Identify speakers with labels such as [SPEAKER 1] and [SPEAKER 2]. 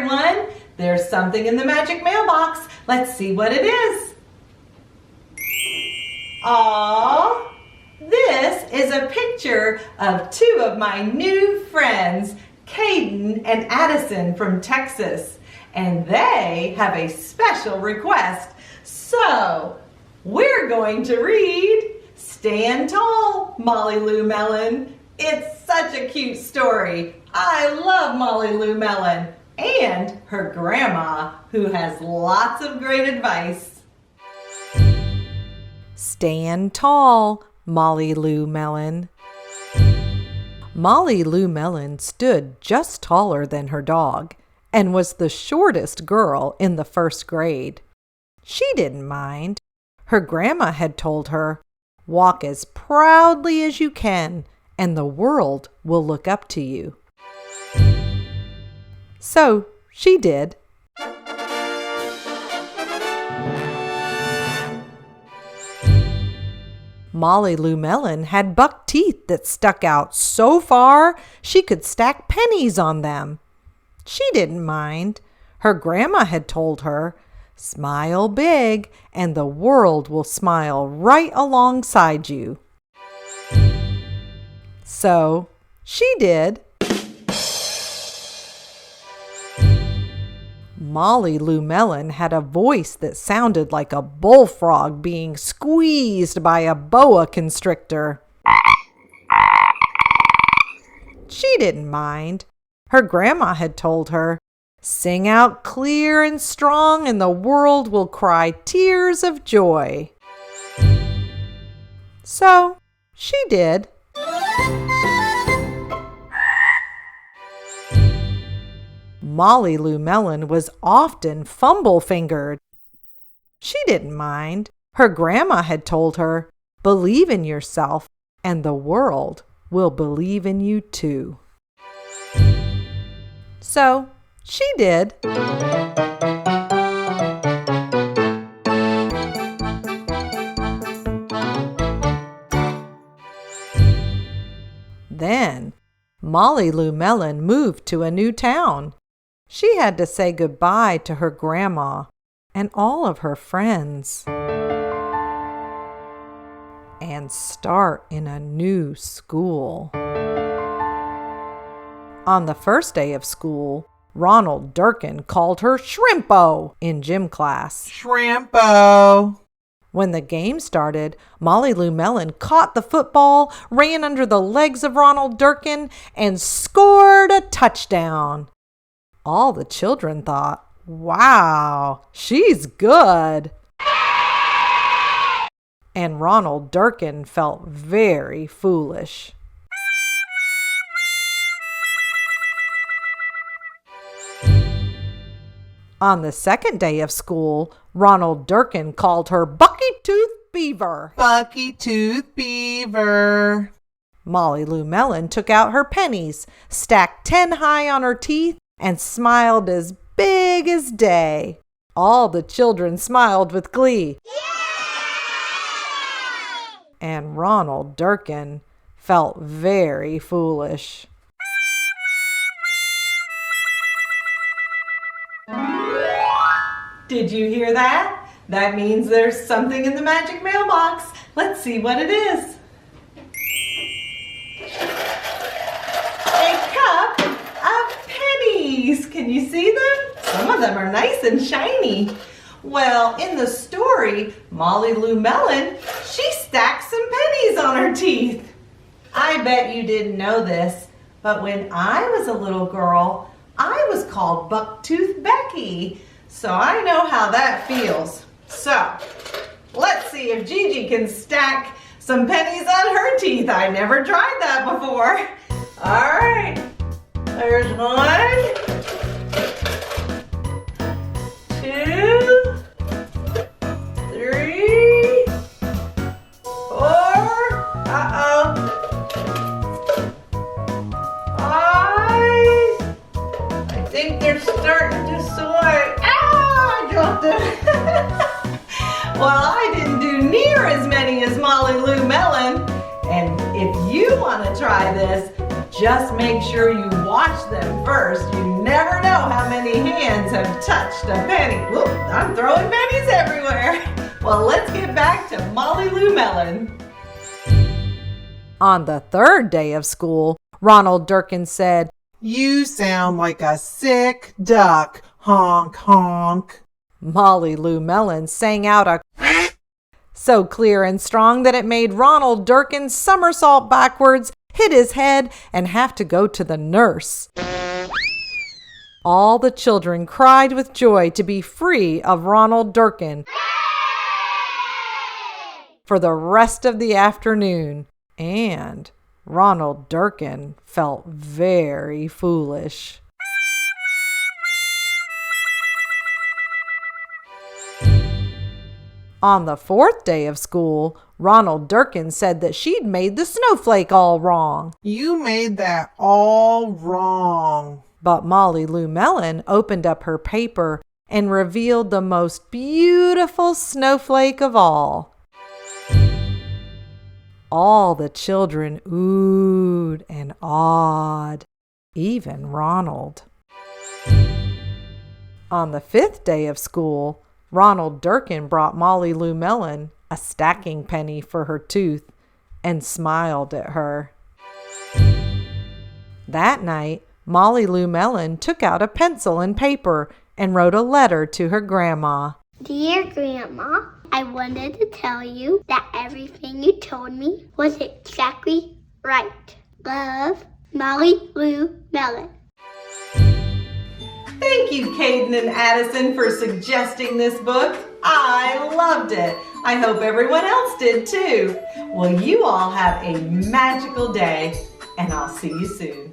[SPEAKER 1] everyone! There's something in the Magic Mailbox. Let's see what it is. Aww! This is a picture of two of my new friends, Caden and Addison from Texas. And they have a special request. So, we're going to read Stand Tall, Molly Lou Melon. It's such a cute story. I love Molly Lou Melon and her grandma, who has lots of great advice.
[SPEAKER 2] Stand tall, Molly Lou Melon. Molly Lou Melon stood just taller than her dog and was the shortest girl in the first grade. She didn't mind. Her grandma had told her, "Walk as proudly as you can, and the world will look up to you." So she did. Molly Lou Melon had buck teeth that stuck out so far she could stack pennies on them. She didn't mind. Her grandma had told her, "Smile big, and the world will smile right alongside you." So she did. Molly Lou Melon had a voice that sounded like a bullfrog being squeezed by a boa constrictor. She didn't mind. Her grandma had told her, "Sing out clear and strong, and the world will cry tears of joy." So she did. Molly Lou Melon was often fumble-fingered. She didn't mind. Her grandma had told her, "Believe in yourself, and the world will believe in you too." So she did. Then Molly Lou Melon moved to a new town. She had to say goodbye to her grandma and all of her friends and start in a new school. On the first day of school, Ronald Durkin called her Shrimpo in gym class.
[SPEAKER 3] Shrimpo!
[SPEAKER 2] When the game started, Molly Lou Melon caught the football, ran under the legs of Ronald Durkin, and scored a touchdown. All the children thought, "Wow, she's good." And Ronald Durkin felt very foolish. On the second day of school, Ronald Durkin called her Bucky-Tooth Beaver.
[SPEAKER 3] Bucky-Tooth Beaver.
[SPEAKER 2] Molly Lou Melon took out her pennies, stacked 10 high on her teeth, and smiled as big as day. All the children smiled with glee. And Ronald Durkin felt very foolish.
[SPEAKER 1] Did you hear that? That means there's something in the Magic Mailbox. Let's see what it is. A cup of pennies. Can you see them? Some of them are nice and shiny. Well, in the story, Molly Lou Melon, she stacked some pennies on her teeth. I bet you didn't know this, but when I was a little girl, I was called Bucktooth Becky. So I know how that feels. So, let's see if Gigi can stack some pennies on her teeth. I never tried that before. All right, there's 1, 2, 3, 4, 5. I think they're starting to sway. Well, I didn't do near as many as Molly Lou Melon. And if you want to try this, just make sure you wash them first. You never know how many hands hands have touched a penny. Whoop, I'm throwing pennies everywhere. Well, let's get back to Molly Lou Melon.
[SPEAKER 2] On the third day of school, Ronald Durkin said,
[SPEAKER 3] You sound like a sick duck. Honk, honk.
[SPEAKER 2] Molly Lou Melon sang out a so clear and strong that it made Ronald Durkin somersault backwards, hit his head, and have to go to the nurse. All the children cried with joy to be free of Ronald Durkin for the rest of the afternoon, and Ronald Durkin felt very foolish. On the fourth day of school, Ronald Durkin said that she'd made the snowflake all wrong.
[SPEAKER 3] You made that all wrong.
[SPEAKER 2] But Molly Lou Melon opened up her paper and revealed the most beautiful snowflake of all. All the children oohed and awed, even Ronald. On the fifth day of school, Ronald Durkin brought Molly Lou Melon a stacking penny for her tooth and smiled at her. That night, Molly Lou Melon took out a pencil and paper and wrote a letter to her grandma.
[SPEAKER 4] Dear Grandma, I wanted to tell you that everything you told me was exactly right. Love, Molly Lou Melon.
[SPEAKER 1] Thank you, Caden and Addison, for suggesting this book. I loved it. I hope everyone else did too. Well, you all have a magical day, and I'll see you soon.